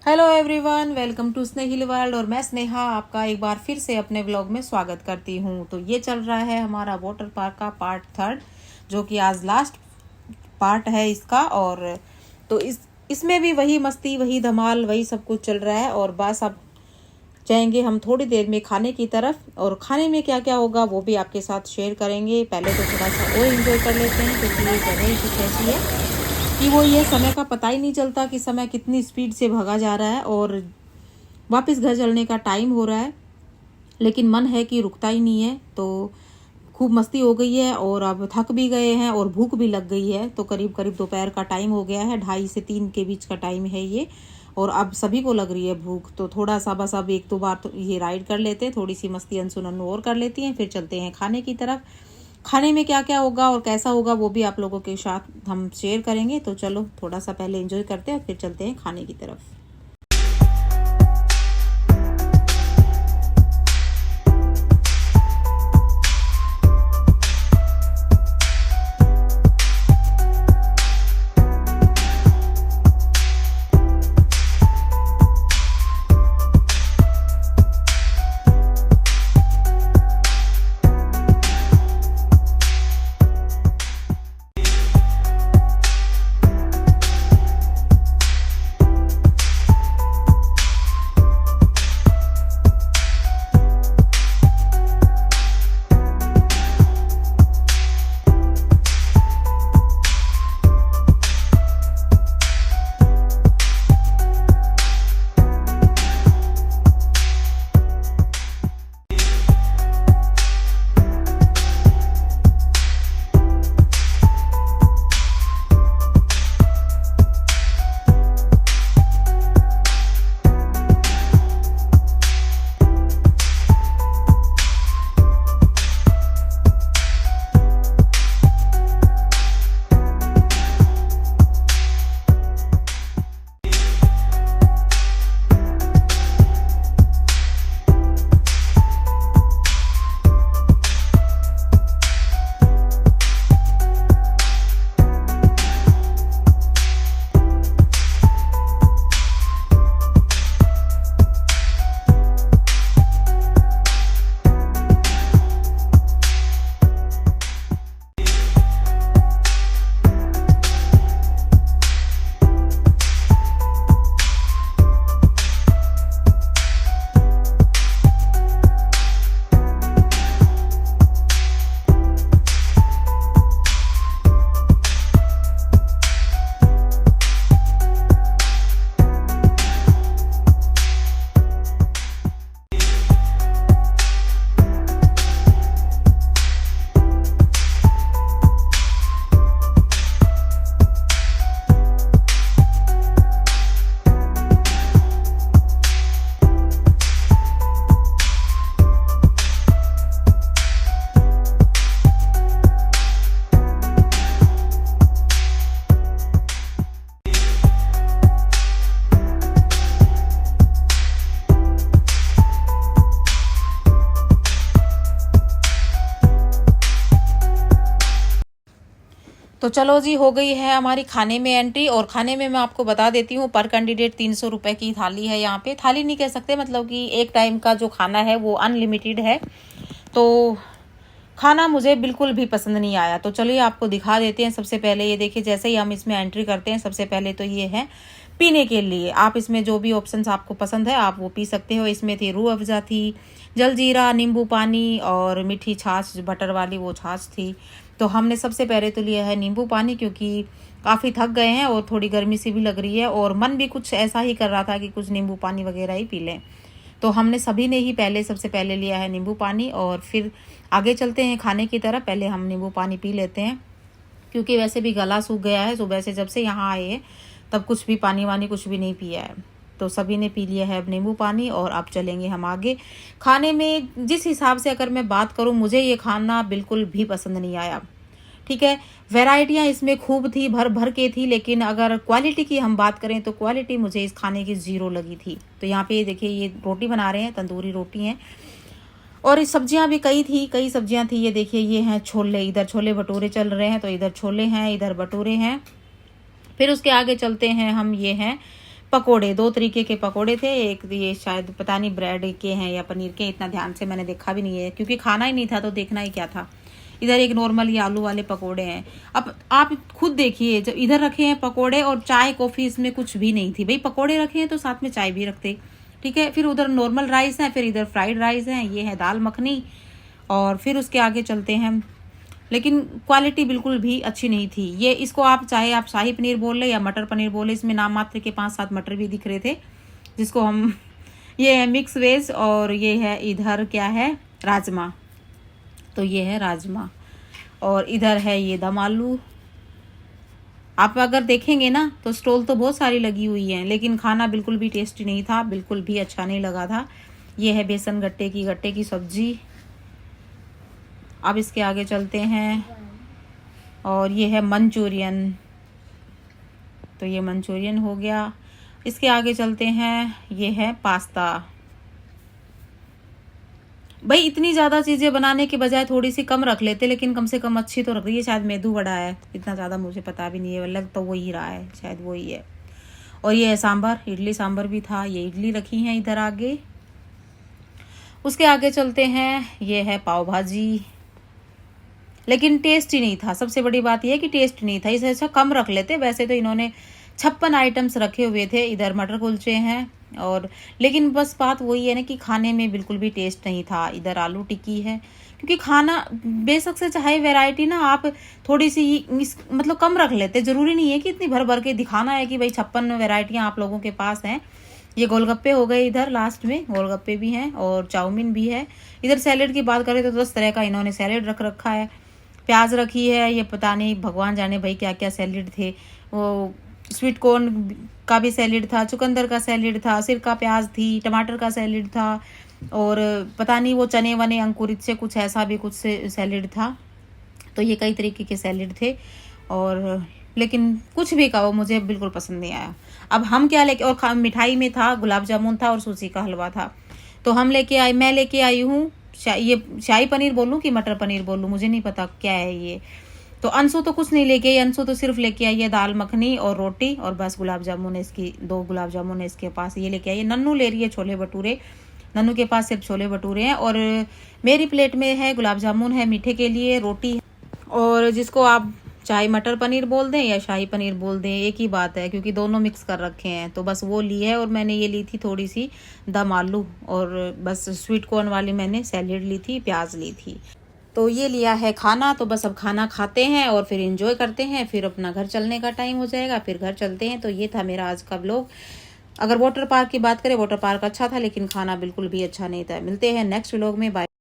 Hello everyone, welcome to Snehil world. और मैं स्नेहा आपका एक बार फिर से अपने व्लॉग में स्वागत करती हूँ। तो ये चल रहा है हमारा वाटर पार्क का पार्ट 3, जो कि आज लास्ट पार्ट है इसका। और तो इसमें भी वही मस्ती, वही धमाल, वही सब कुछ चल रहा है। और बस अब जाएंगे हम थोड़ी देर में खाने की तरफ, और खाने में क्या क्या होगा वो भी आपके साथ शेयर करेंगे। पहले तो थोड़ा सा और एंजॉय कर लेते हैं, क्योंकि ये जगह ही कुछ ऐसी है कि वो ये समय का पता ही नहीं चलता कि समय कितनी स्पीड से भागा जा रहा है और वापस घर चलने का टाइम हो रहा है, लेकिन मन है कि रुकता ही नहीं है। तो खूब मस्ती हो गई है और अब थक भी गए हैं और भूख भी लग गई है। तो करीब करीब दोपहर का टाइम हो गया है, 2:30 से 3 के बीच का टाइम है ये। और अब सभी को लग रही है भूख, तो थोड़ा सा बस अब 1-2 बार तो ये राइड कर लेते हैं, थोड़ी सी मस्ती अनसुन और कर लेती हैं, फिर चलते हैं खाने की तरफ। खाने में क्या क्या होगा और कैसा होगा वो भी आप लोगों के साथ हम शेयर करेंगे। तो चलो थोड़ा सा पहले एंजॉय करते हैं, फिर चलते हैं खाने की तरफ। तो चलो जी, हो गई है हमारी खाने में एंट्री। और खाने में मैं आपको बता देती हूँ, पर कैंडिडेट 300 रुपये की थाली है। यहाँ पे थाली नहीं कह सकते, मतलब कि एक टाइम का जो खाना है वो अनलिमिटेड है। तो खाना मुझे बिल्कुल भी पसंद नहीं आया। तो चलिए आपको दिखा देते हैं। सबसे पहले ये देखिए, जैसे ही हम इसमें एंट्री करते हैं, सबसे पहले तो ये है पीने के लिए। आप इसमें जो भी ऑप्शंस आपको पसंद है आप वो पी सकते हो। इसमें थी रूह अफ़ज़ा, थी जलजीरा, नींबू पानी और मीठी छाछ, बटर वाली वो छाछ थी। तो हमने सबसे पहले तो लिया है नींबू पानी, क्योंकि काफ़ी थक गए हैं और थोड़ी गर्मी सी भी लग रही है और मन भी कुछ ऐसा ही कर रहा था कि कुछ नींबू पानी वगैरह ही पी लें। तो हमने सभी ने ही सबसे पहले लिया है नींबू पानी। और फिर आगे चलते हैं खाने की तरफ। पहले हम नींबू पानी पी लेते हैं, क्योंकि वैसे भी गला सूख गया है। सुबह से जब से यहाँ आए हैं तब कुछ भी पानी वानी कुछ भी नहीं पिया है। तो सभी ने पी लिया है अब नींबू पानी। और अब चलेंगे हम आगे खाने में। जिस हिसाब से अगर मैं बात करूँ, मुझे ये खाना बिल्कुल भी पसंद नहीं आया। ठीक है, वैरायटियाँ इसमें खूब थी, भर भर के थी, लेकिन अगर क्वालिटी की हम बात करें तो क्वालिटी मुझे इस खाने की ज़ीरो लगी थी। तो यहाँ पे देखिए, ये रोटी बना रहे हैं, तंदूरी रोटी हैं। और इस सब्जियां भी कई सब्जियां थी। ये देखिए, ये हैं छोले, इधर छोले भटूरे चल रहे हैं, तो इधर छोले हैं, इधर भटूरे हैं। फिर उसके आगे चलते हैं हम, ये हैं पकोड़े, 2 तरीके के पकोड़े थे। एक ये शायद पता नहीं ब्रेड के हैं या पनीर के, इतना ध्यान से मैंने देखा भी नहीं है क्योंकि खाना ही नहीं था तो देखना ही क्या था। इधर एक नॉर्मल ये आलू वाले पकोड़े हैं। अब आप खुद देखिए, जब इधर रखे हैं पकोड़े और चाय कॉफ़ी इसमें कुछ भी नहीं थी। भाई पकोड़े रखे हैं तो साथ में चाय भी रखते, ठीक है। फिर उधर नॉर्मल राइस है, फिर इधर फ्राइड राइस है, ये है दाल मखनी, और फिर उसके आगे चलते हैं। लेकिन क्वालिटी बिल्कुल भी अच्छी नहीं थी। ये इसको आप चाहे आप शाही पनीर बोल लें या मटर पनीर बोले, इसमें नाम मात्र के 5-7 मटर भी दिख रहे थे जिसको हम ये है मिक्स वेज, और ये है इधर क्या है राजमा, तो ये है राजमा, और इधर है ये दम आलू। आप अगर देखेंगे ना तो स्टॉल तो बहुत सारी लगी हुई हैं, लेकिन खाना बिल्कुल भी टेस्टी नहीं था, बिल्कुल भी अच्छा नहीं लगा था। ये है बेसन गट्टे की सब्जी। अब इसके आगे चलते हैं, और ये है मंचूरियन, तो ये मंचूरियन हो गया। इसके आगे चलते हैं, ये है पास्ता। भाई इतनी ज़्यादा चीज़ें बनाने के बजाय थोड़ी सी कम रख लेते, लेकिन कम से कम अच्छी तो रख रही है। शायद मेदू वड़ा है, इतना ज़्यादा मुझे पता भी नहीं है, लग तो वही रहा है, शायद वही है। और ये है सांभर, इडली सांभर भी था, ये इडली रखी है इधर आगे। उसके आगे चलते हैं, ये है पाव भाजी, लेकिन टेस्ट ही नहीं था। सबसे बड़ी बात यह है कि टेस्ट नहीं था, इसे अच्छा कम रख लेते। वैसे तो इन्होंने 56 आइटम्स रखे हुए थे। इधर मटर कुलचे हैं, और लेकिन बस बात वही है ना कि खाने में बिल्कुल भी टेस्ट नहीं था। इधर आलू टिक्की है, क्योंकि खाना बेशक से चाहे वैरायटी ना आप थोड़ी सी मतलब कम रख लेते। जरूरी नहीं है कि इतनी भर भर के दिखाना है कि भाई 56 वैरायटियाँ आप लोगों के पास हैं। ये गोलगप्पे हो गए, इधर लास्ट में गोलगप्पे भी हैं और चाउमीन भी है। इधर सैलेड की बात करें तो 10 तरह का इन्होंने सैलेड रख रखा है। प्याज रखी है, ये पता नहीं भगवान जाने भाई क्या क्या सैलेड थे। वो स्वीट कॉर्न का भी सैलेड था, चुकंदर का सैलेड था, सिरका प्याज थी, टमाटर का सैलेड था, और पता नहीं वो चने वने अंकुरित से कुछ ऐसा भी कुछ से सैलेड था। तो ये कई तरीके के सैलेड थे, और लेकिन कुछ भी का वो मुझे बिल्कुल पसंद नहीं आया। अब हम क्या लेके, और मिठाई में था गुलाब जामुन था और सूजी का हलवा था। तो हम लेके आए, मैं लेके आई हूँ ये शाही पनीर बोलूँ कि मटर पनीर बोलूँ, मुझे नहीं पता क्या है ये। तो अंशु तो कुछ नहीं लेके आई, अंशु तो सिर्फ लेके आई है दाल मखनी और रोटी, और बस गुलाब जामुन है इसकी, 2 गुलाब जामुन है इसके पास, ये लेके आई है। नन्नू ले रही है छोले भटूरे, नन्नू के पास सिर्फ छोले भटूरे हैं, और मेरी प्लेट में है गुलाब जामुन है मीठे के लिए, रोटी है, और जिसको आप चाहे मटर पनीर बोल दें या शाही पनीर बोल दें एक ही बात है, क्योंकि दोनों मिक्स कर रखे हैं। तो बस वो ली है, और मैंने ये ली थी थोड़ी सी दम आलू, और बस स्वीट कॉर्न वाली मैंने सैलेड ली थी, प्याज ली थी। तो ये लिया है खाना। तो बस अब खाना खाते हैं और फिर एंजॉय करते हैं, फिर अपना घर चलने का टाइम हो जाएगा, फिर घर चलते हैं। तो ये था मेरा आज का व्लॉग। अगर वाटर पार्क की बात करें, वाटर पार्क अच्छा था, लेकिन खाना बिल्कुल भी अच्छा नहीं था। मिलते हैं नेक्स्ट व्लॉग में, बाय।